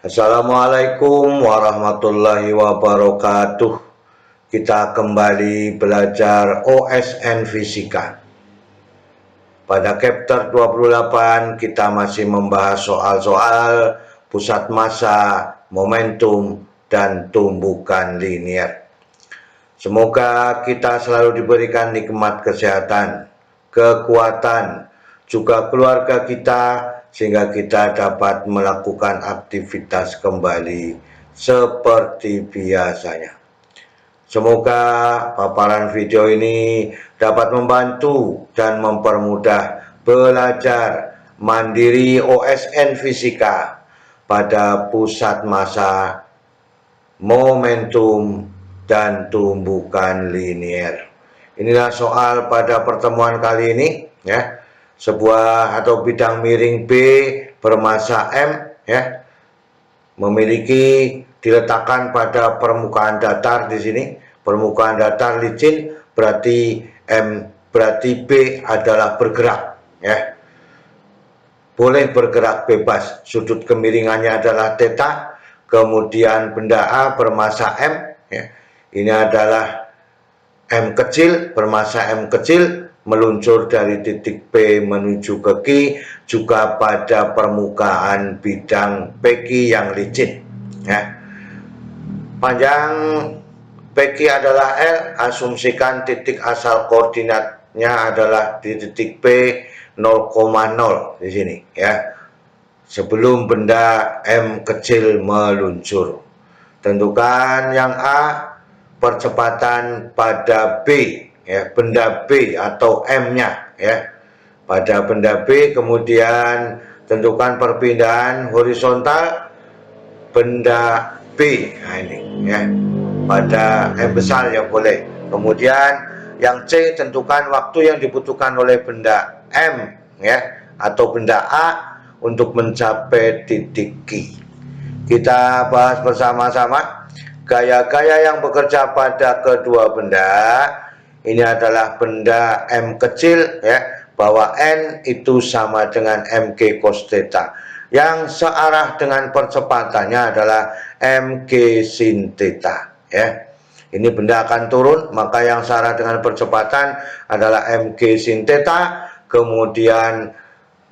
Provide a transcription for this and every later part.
Assalamualaikum warahmatullahi wabarakatuh. Kita kembali belajar OSN Fisika. Pada chapter 28 kita masih membahas soal-soal pusat massa, momentum, dan tumbukan linier. Semoga kita selalu diberikan nikmat kesehatan, kekuatan, juga keluarga kita, sehingga kita dapat melakukan aktivitas kembali seperti biasanya. Semoga paparan video ini dapat membantu dan mempermudah belajar mandiri OSN Fisika pada pusat massa, momentum, dan tumbukan linier. Inilah soal pada pertemuan kali ini, ya. Sebuah atau bidang miring B bermassa M, ya, memiliki diletakkan pada permukaan datar di sini. Permukaan datar licin, berarti B adalah bergerak, ya. Boleh bergerak bebas. Sudut kemiringannya adalah theta. Kemudian benda A bermassa M, ya. Ini adalah M kecil, bermassa M kecil, meluncur dari titik P menuju ke Q, juga pada permukaan bidang PQ yang licin, ya. Panjang PQ adalah L, asumsikan titik asal koordinatnya adalah di titik P 0,0 di sini, ya. Sebelum benda M kecil meluncur. Tentukan yang A, percepatan pada B, ya, benda B atau M-nya, ya. Pada benda B, kemudian tentukan perpindahan horizontal benda B. Nah, ini, ya. Pada M besar ya boleh. Kemudian yang C, tentukan waktu yang dibutuhkan oleh benda M, ya, atau benda A untuk mencapai titik Q. Kita bahas bersama-sama gaya-gaya yang bekerja pada kedua benda. Ini adalah benda M kecil, ya, bahwa N itu sama dengan MG cos theta. Yang searah dengan percepatannya adalah MG sin theta, ya. Ini benda akan turun, maka yang searah dengan percepatan adalah MG sin theta. Kemudian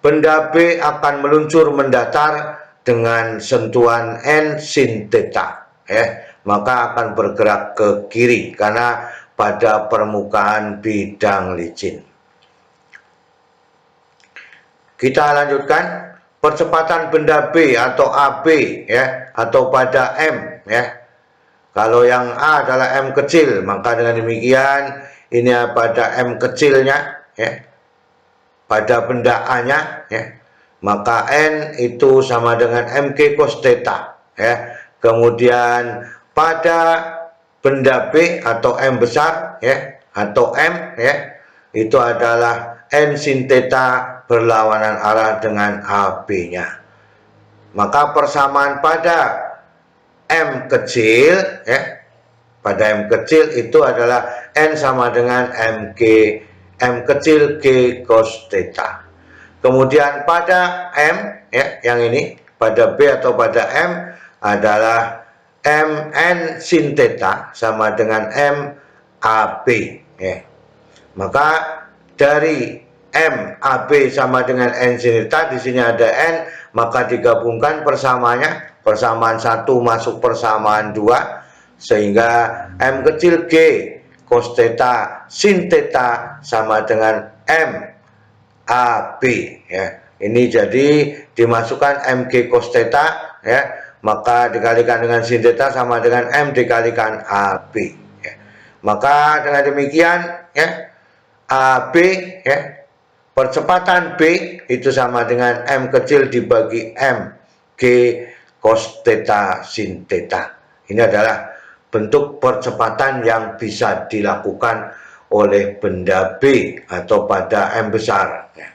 benda B akan meluncur mendatar dengan sentuhan N sin theta, ya. Maka akan bergerak ke kiri karena pada permukaan bidang licin. Kita lanjutkan percepatan benda B atau AB, ya, atau pada M, ya. Kalau yang A adalah M kecil, maka dengan demikian ini pada M kecilnya, ya, pada benda A-nya, ya, maka N itu sama dengan MG cos theta, ya. Kemudian pada benda B atau M besar, ya, atau M, ya, itu adalah N sin theta berlawanan arah dengan AB-nya. Maka persamaan pada M kecil, ya, pada M kecil itu adalah N sama dengan M kecil G cos theta. Kemudian pada M, ya, yang ini pada B atau pada M adalah Mn sin theta sama dengan MAB, ya. Maka dari MAB sama dengan N sin theta, di sini ada N, maka digabungkan persamaannya, persamaan 1 masuk persamaan 2, sehingga M kecil G cos theta sin theta sama dengan MAB, ya. Ini jadi dimasukkan MG cos theta, ya, maka dikalikan dengan sin theta sama dengan M dikalikan AB, ya. Maka dengan demikian, ya, AB, ya, percepatan B itu sama dengan M kecil dibagi M G cos theta sin theta. Ini adalah bentuk percepatan yang bisa dilakukan oleh benda B atau pada M besar, ya.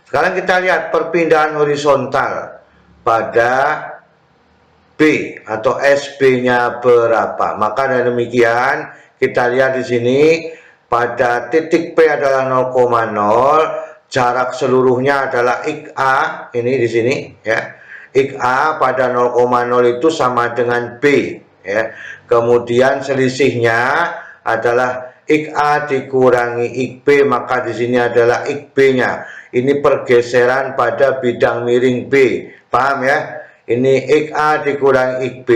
Sekarang kita lihat perpindahan horizontal pada B atau SB-nya berapa. Maka dengan demikian kita lihat di sini pada titik P adalah 0,0, jarak seluruhnya adalah XA, ini di sini, ya. XA pada 0,0 itu sama dengan B, ya. Kemudian selisihnya adalah XA dikurangi XB, maka di sini adalah XB-nya. Ini pergeseran pada bidang miring B. Paham ya? Ini XA dikurangi XB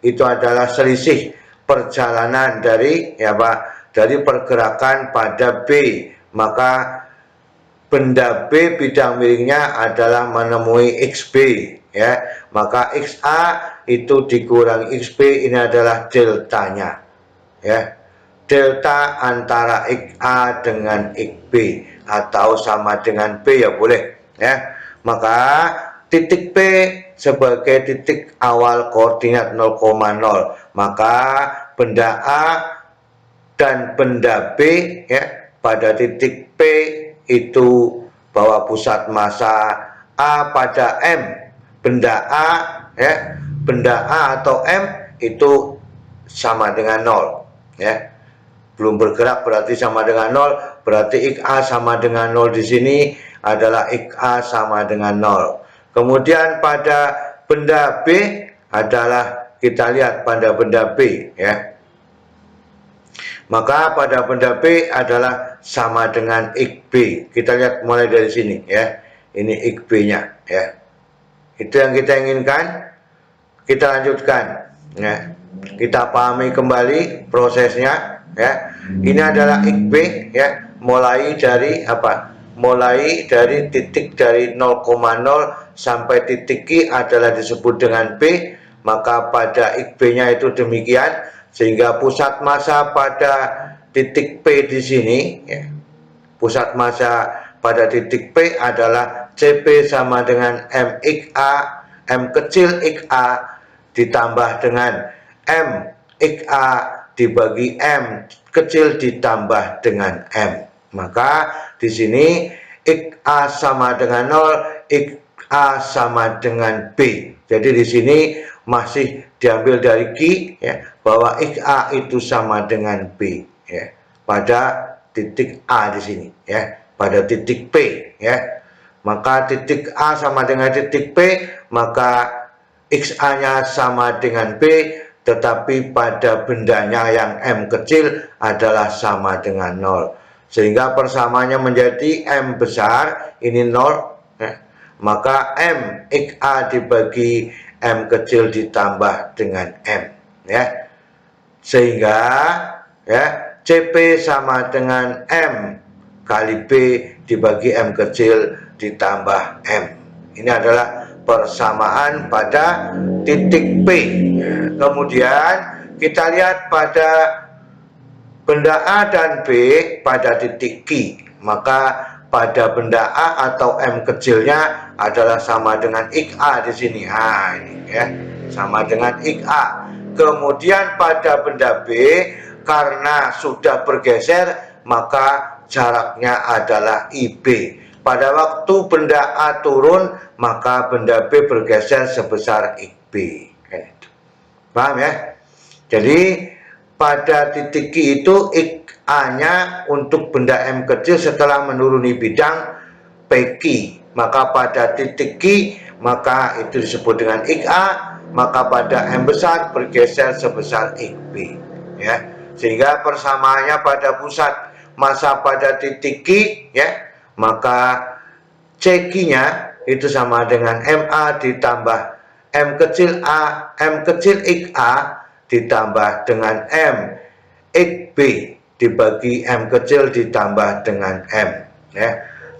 itu adalah selisih perjalanan dari dari pergerakan pada B. Maka benda B bidang miringnya adalah menemui XB, ya. Maka XA itu dikurangi XB, ini adalah deltanya, ya. Delta antara XA dengan XB atau sama dengan B ya boleh, ya. Maka titik P sebagai titik awal koordinat 0,0, maka benda A dan benda B, ya, pada titik P itu bahwa pusat massa A pada M, benda A, ya, benda A atau M itu sama dengan 0, ya. Belum bergerak berarti sama dengan 0, berarti XA sama dengan 0 di sini adalah XA sama dengan 0. Kemudian pada benda B adalah, kita lihat pada benda B, ya. Maka pada benda B adalah sama dengan XB. Kita lihat mulai dari sini, ya. Ini XB-nya, ya. Itu yang kita inginkan. Kita lanjutkan, ya. Kita pahami kembali prosesnya, ya. Ini adalah XB, ya. Mulai dari apa? Mulai dari titik dari 0,0 sampai titik Q adalah disebut dengan B. Maka pada XB-nya itu demikian, sehingga pusat massa pada titik P di sini, ya. Pusat massa pada titik P adalah CP sama dengan MXA, M kecil XA ditambah dengan M XA dibagi M kecil ditambah dengan M. Maka di sini XA sama dengan 0, XA sama dengan B. Jadi di sini masih diambil dari Q, ya, bahwa XA itu sama dengan B, ya, pada titik A di sini, ya, pada titik P, ya. Maka titik A sama dengan titik P, maka XA-nya sama dengan B, tetapi pada bendanya yang M kecil adalah sama dengan 0. Sehingga persamaannya menjadi M besar, ini 0, ya. Maka M XA dibagi M kecil ditambah dengan M, ya. Sehingga, ya, CP sama dengan M kali B dibagi M kecil ditambah M. Ini adalah persamaan pada titik P. Kemudian kita lihat pada benda A dan B pada titik Q. Maka pada benda A atau M kecilnya adalah sama dengan XA di sini. Nah, ini, ya, sama dengan XA. Kemudian pada benda B, karena sudah bergeser, maka jaraknya adalah IB. Pada waktu benda A turun, maka benda B bergeser sebesar XB. Paham ya? Jadi pada titik Q itu XA-nya untuk benda M kecil setelah menuruni bidang PQ. Maka pada titik Q, maka itu disebut dengan XA. Maka pada M besar bergeser sebesar XB, ya. Sehingga persamaannya pada pusat massa pada titik Q, ya, maka CQ-nya itu sama dengan MA ditambah M kecil A, M kecil XA ditambah dengan M XB dibagi M kecil ditambah dengan M, ya.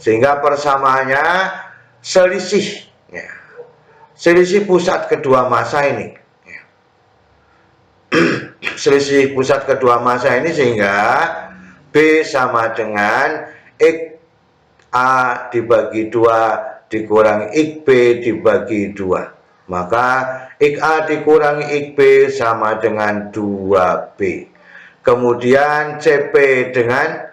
Sehingga persamaannya selisih, ya, selisih pusat kedua massa ini, ya. Selisih pusat kedua massa ini, sehingga B sama dengan XA dibagi 2 dikurangi XB dibagi 2. Maka XA dikurangi XB sama dengan 2B. Kemudian CP dengan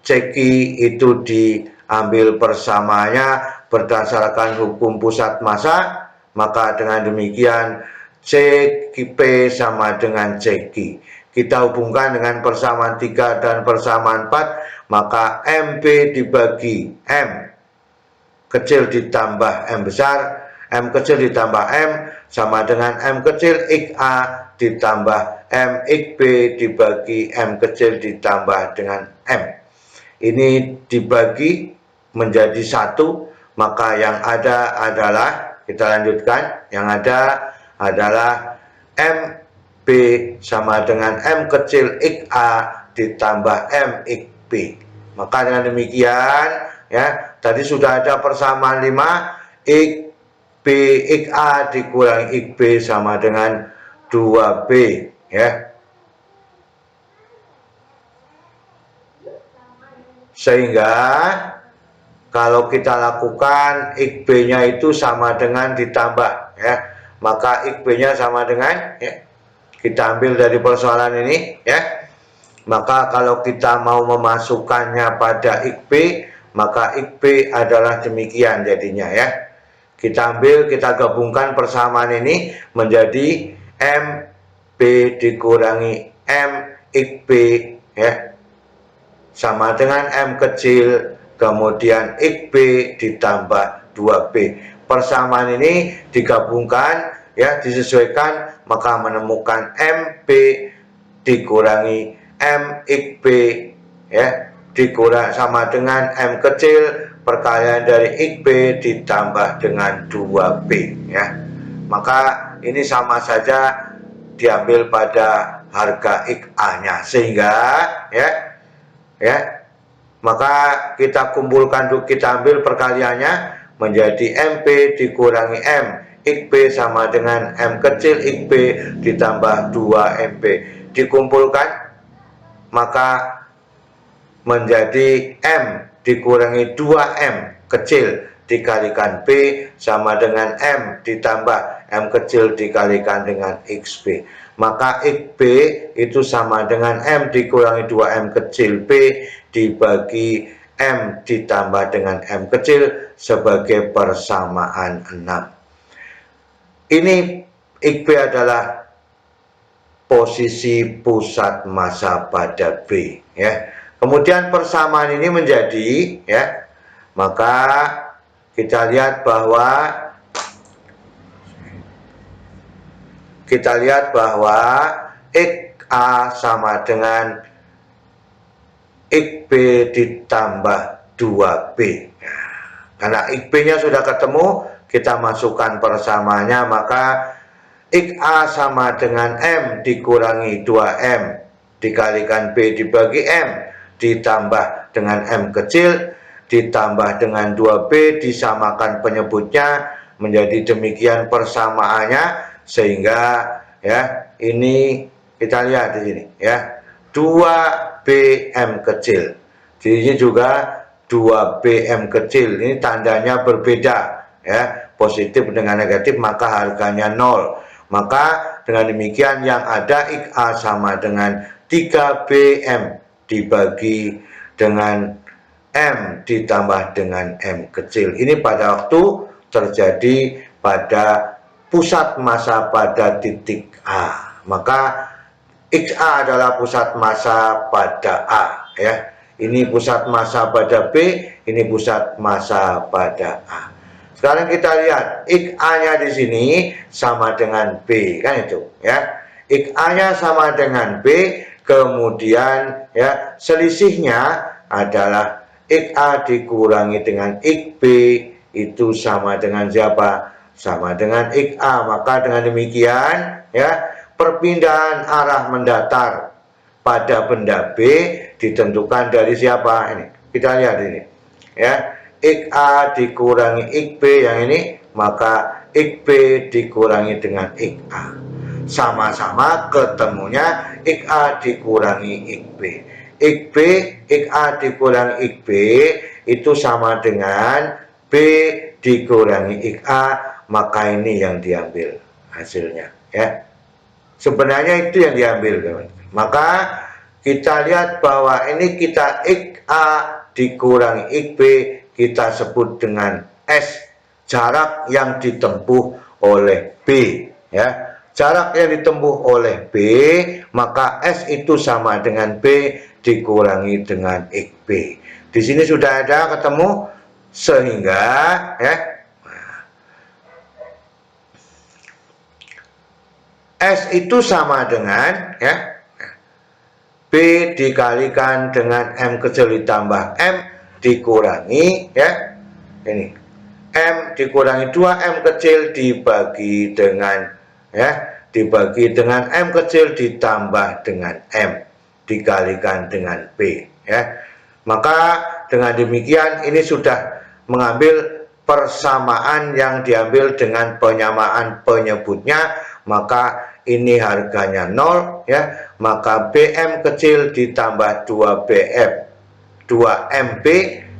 CQ itu diambil persamaannya berdasarkan hukum pusat massa. Maka dengan demikian CP sama dengan CQ. Kita hubungkan dengan persamaan 3 dan persamaan 4. Maka MB dibagi M kecil ditambah M besar, M kecil ditambah M sama dengan M kecil X A ditambah M X B dibagi M kecil ditambah dengan M. Ini dibagi menjadi satu, maka yang ada adalah, kita lanjutkan, yang ada adalah M B sama dengan M kecil X A ditambah M X B. Maka dengan demikian, ya, tadi sudah ada persamaan 5, X B X A dikurangi X B sama dengan 2B, ya. Sehingga kalau kita lakukan X B-nya itu sama dengan ditambah, ya, maka X B-nya sama dengan, ya, kita ambil dari persoalan ini, ya, maka kalau kita mau memasukkannya pada X B, maka X B adalah demikian jadinya, ya. Kita ambil, kita gabungkan persamaan ini menjadi M B dikurangi M X B, ya, sama dengan M kecil, kemudian X B ditambah 2B. Persamaan ini digabungkan, ya, disesuaikan, maka menemukan M B dikurangi M X B, ya, dikurang sama dengan M kecil perkalian dari X B ditambah dengan 2B, ya. Maka ini sama saja diambil pada harga X A-nya, sehingga, ya, maka kita kumpulkan, kita ambil perkaliannya menjadi MP dikurangi M X B sama dengan M kecil X B ditambah 2MP, dikumpulkan maka menjadi M dikurangi 2M kecil dikalikan B sama dengan M ditambah M kecil dikalikan dengan XB. Maka XB itu sama dengan M dikurangi 2M kecil B dibagi M ditambah dengan M kecil sebagai persamaan 6. Ini XB adalah posisi pusat massa pada B, ya. Kemudian persamaan ini menjadi, ya, maka kita lihat bahwa X A sama dengan XB ditambah 2B. Nah, karena XB-nya sudah ketemu, kita masukkan persamaannya, maka X A sama dengan M dikurangi 2M dikalikan B dibagi M ditambah dengan M kecil ditambah dengan 2B disamakan penyebutnya, menjadi demikian persamaannya. Sehingga, ya, ini kita lihat di sini, ya, 2BM kecil, di sini juga 2BM kecil, ini tandanya berbeda, ya, positif dengan negatif, maka harganya 0. Maka dengan demikian yang ada X A sama dengan 3BM dibagi dengan M ditambah dengan M kecil. Ini pada waktu terjadi pada pusat massa pada titik A. Maka X A adalah pusat massa pada A, ya. Ini pusat massa pada B, ini pusat massa pada A. Sekarang kita lihat X A-nya di sini sama dengan B, kan itu, ya. X A-nya sama dengan B, kemudian, ya, selisihnya adalah X A dikurangi dengan X B itu sama dengan siapa? Sama dengan X A. Maka dengan demikian, ya, perpindahan arah mendatar pada benda B ditentukan dari siapa? Ini kita lihat ini, ya. X A dikurangi X B yang ini, maka X B dikurangi dengan X A. Sama-sama ketemunya X A dikurangi X B. X B, X A dikurangi X B itu sama dengan B dikurangi X A, maka ini yang diambil hasilnya, ya. Sebenarnya itu yang diambil, teman. Maka kita lihat bahwa ini kita X A dikurangi X B kita sebut dengan S, jarak yang ditempuh oleh B, ya. Jarak yang ditempuh oleh B, maka S itu sama dengan B dikurangi dengan X B. Di sini sudah ada ketemu, sehingga, ya, S itu sama dengan ya B dikalikan dengan M kecil ditambah M dikurangi ya ini M dikurangi 2 M kecil dibagi dengan M kecil ditambah dengan M dikalikan dengan B ya. Maka dengan demikian ini sudah mengambil persamaan yang diambil dengan penyamaan penyebutnya, maka ini harganya 0 ya, maka BM kecil ditambah 2BF 2MB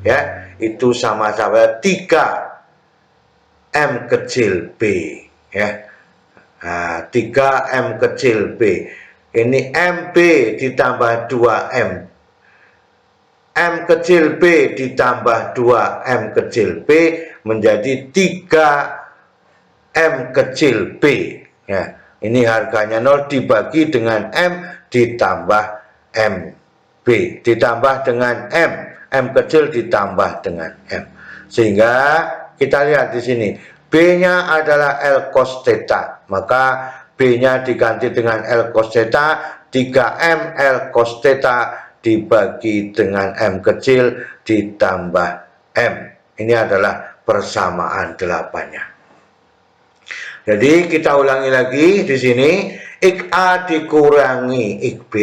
ya itu sama-sama 3M kecil B ya. Nah, 3M kecil B ini MB ditambah 2M M kecil B ditambah 2M kecil B menjadi 3M kecil B ya. Ini harganya 0 dibagi dengan M ditambah MB ditambah dengan M kecil ditambah dengan M, sehingga kita lihat di sini B-nya adalah L cos theta, maka B-nya diganti dengan L cos theta, 3M L cos theta dibagi dengan M kecil ditambah M. Ini adalah persamaan 8-nya. Jadi kita ulangi lagi di sini, XA dikurangi XB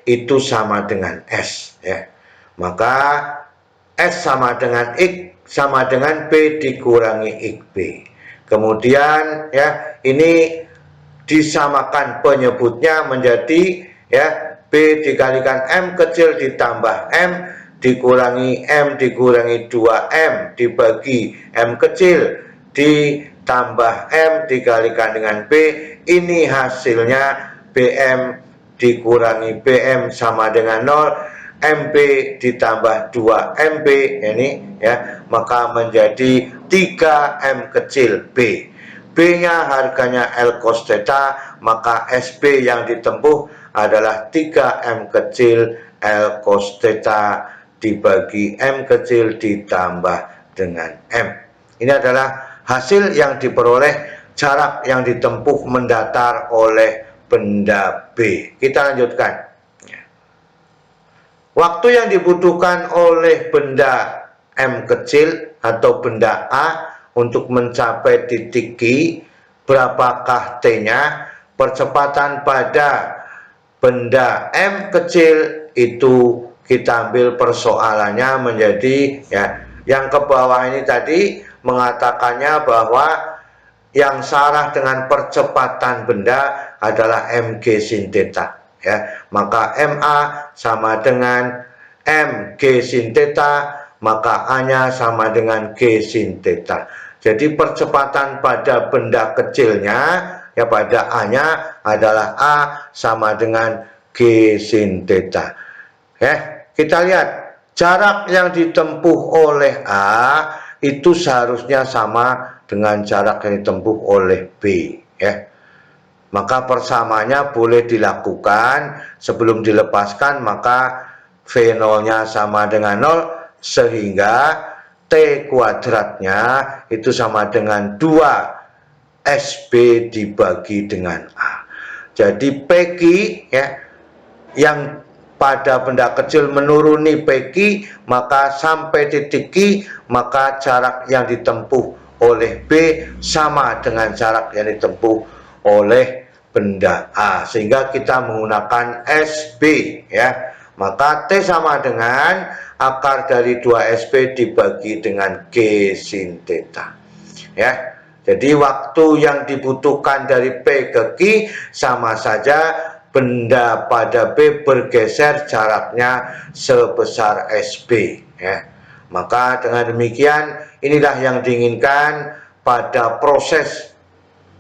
itu sama dengan S ya. Maka S sama dengan X sama dengan B dikurangi XB. Kemudian ya ini disamakan penyebutnya menjadi ya B dikalikan M kecil ditambah M dikurangi M dikurangi 2M dibagi M kecil ditambah M dikalikan dengan B. Ini hasilnya BM dikurangi BM sama dengan 0, MB ditambah 2MB ini ya, maka menjadi 3M kecil B. B-nya harganya L cos theta, maka SB yang ditempuh adalah 3M kecil L cos theta dibagi M kecil ditambah dengan M. Ini adalah hasil yang diperoleh jarak yang ditempuh mendatar oleh benda B. Kita lanjutkan. Waktu yang dibutuhkan oleh benda M kecil atau benda A untuk mencapai titik Q, berapakah T-nya? Percepatan pada benda M kecil itu kita ambil persoalannya menjadi ya, yang ke bawah ini tadi mengatakannya bahwa yang salah dengan percepatan benda adalah mg sin theta ya, maka MA sama dengan mg sin theta, maka A-nya sama dengan G sin theta. Jadi percepatan pada benda kecilnya ya pada A-nya adalah A sama dengan G sin theta. Ya, kita lihat jarak yang ditempuh oleh A itu seharusnya sama dengan jarak yang ditempuh oleh B ya. Maka persamaannya boleh dilakukan sebelum dilepaskan, maka V0-nya sama dengan 0 sehingga T kuadratnya itu sama dengan 2 SB dibagi dengan A. Jadi PQ ya yang pada benda kecil menuruni PQ, maka sampai titik Q, maka jarak yang ditempuh oleh B sama dengan jarak yang ditempuh oleh benda A, sehingga kita menggunakan SB ya. Maka T sama dengan akar dari 2SB dibagi dengan G sin theta ya. Jadi waktu yang dibutuhkan dari P ke Q sama saja, benda pada B bergeser jaraknya sebesar SB ya. Maka dengan demikian inilah yang diinginkan pada proses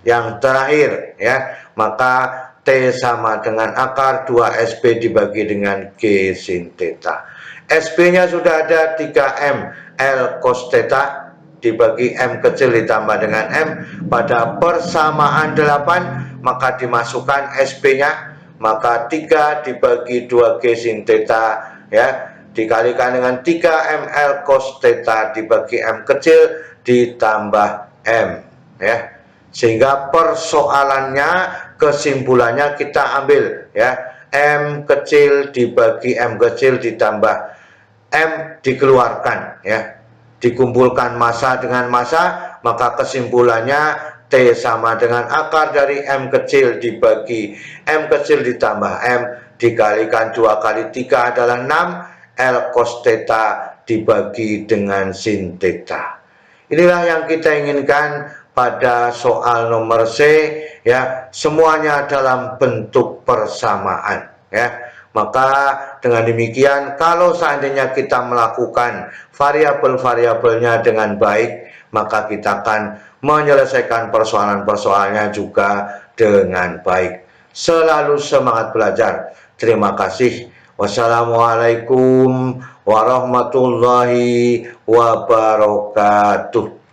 yang terakhir ya. Maka T sama dengan akar 2SB dibagi dengan G sin theta. SB-nya sudah ada 3M L cos theta dibagi M kecil ditambah dengan M. Pada persamaan 8 maka dimasukkan SB-nya, maka 3 dibagi 2G sin theta ya dikalikan dengan 3M L cos theta dibagi M kecil ditambah M ya. sehingga persoalannya, kesimpulannya kita ambil ya, M kecil dibagi M kecil ditambah M dikeluarkan ya, dikumpulkan massa dengan massa, maka kesimpulannya T sama dengan akar dari M kecil dibagi M kecil ditambah M dikalikan 2 kali 3 adalah 6, L cos theta dibagi dengan sin theta. Inilah yang kita inginkan pada soal nomor C ya, semuanya dalam bentuk persamaan ya. Maka dengan demikian, kalau seandainya kita melakukan variabel-variabelnya dengan baik, maka kita akan menyelesaikan persoalan-persoalannya juga dengan baik. Selalu semangat belajar. Terima kasih. Wassalamualaikum warahmatullahi wabarakatuh.